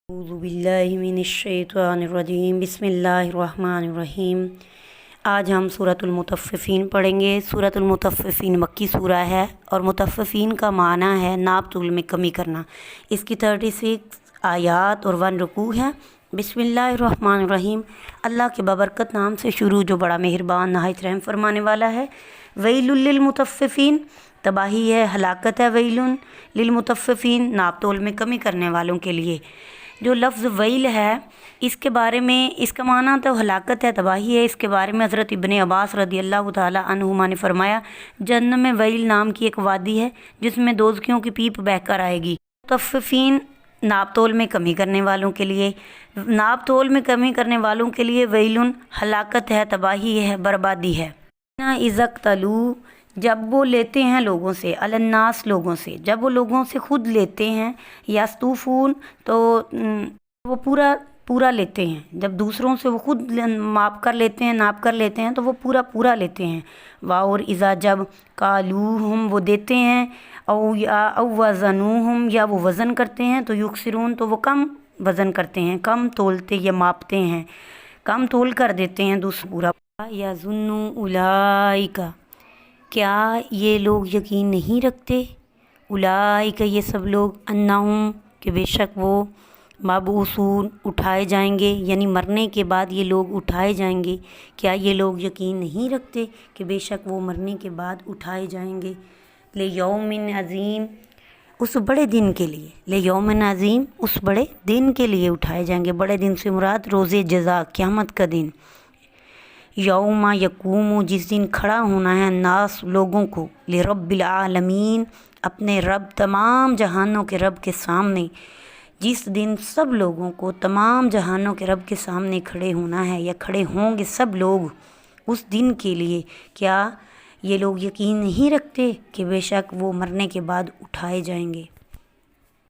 औज़ुबिल्लाहिमिनश्शैतानिर्रजीम बिस्मिल्लाहिर्रहमानिर्रहीम। आज हम सूरतुल मुतफ़्फ़िफ़ीन पढ़ेंगे। सूरतुल मुतफ़्फ़िफ़ीन मक्की सूरा है और मुतफ़्फ़िफ़ीन का माना है नाप तोल में कमी करना। इसकी 36 आयात और 1 रुकू है। बिस्मिल्लाहिर्रहमानिर्रहीम। अल्लाह के बाबरकत नाम से शुरू जो बड़ा मेहरबान नहायत रहम फरमाने वाला है। वैलुल लिल मुतफ़्फ़िफ़ीन, तबाही है, हलाकत है। वैलुन लिल मुतफ़्फ़िफ़ीन, नाप तोल में कमी करने वालों के लिए। जो लफ्ज़ वैल है इसके बारे में, इसका माना तो हलाकत है, तबाही है। इसके बारे में हज़रत इब्ने अब्बास रज़ियल्लाहु ताला अन्हुमा ने फरमाया, जन्नत में वैल नाम की एक वादी है जिसमें दोज़खियों की पीप बहकर आएगी। मुतफ़्फ़िफ़ीन, नाप तोल में कमी करने वालों के लिए। नाप तोल में कमी करने वालों के लिए वैलुन हलाकत है, तबाही है, बर्बादी है। ना इज़क़्तलू, जब वो लेते हैं लोगों से, अलन्नास लोगों से, जब वो लोगों से ख़ुद लेते हैं। यास्तूफ़ून, तो वो पूरा लेते हैं। जब दूसरों से वो ख़ुद माप कर लेते हैं, नाप कर लेते हैं, तो वो पूरा लेते हैं। और इज़ा, जब कालूहुम, वो देते हैं। औ वज़नूहुम, या वो वज़न करते हैं। तो युक्सिरून, तो वो कम वज़न करते हैं, कम तोलते या मापते हैं, कम तोल कर देते हैं दूसरा पूरा। यज़ुन्नु उलाइका, क्या ये लोग यकीन नहीं रखते। उलाइका, ये सब लोग, अन्नहुम, कि बेशक वो, मबऊसून, उठाए जाएंगे, यानी मरने के बाद ये लोग उठाए जाएंगे। क्या ये लोग यकीन नहीं रखते कि बेशक वो मरने के बाद उठाए जाएंगे। ले यौमिन अज़ीम, उस बड़े दिन के लिए। ले यौमिन अज़ीम, उस बड़े दिन के लिए उठाए जाएंगे। बड़े दिन से मुराद रोज़े जज़ा, क़यामत का दिन। यौमा यकूमु, जिस दिन खड़ा होना है, नास, लोगों को, ले रब्बिल आलमीन, अपने रब, तमाम जहानों के रब के सामने। जिस दिन सब लोगों को तमाम जहानों के रब के सामने खड़े होना है, या खड़े होंगे सब लोग उस दिन के लिए। क्या ये लोग यकीन नहीं रखते कि बेशक वो मरने के बाद उठाए जाएंगे।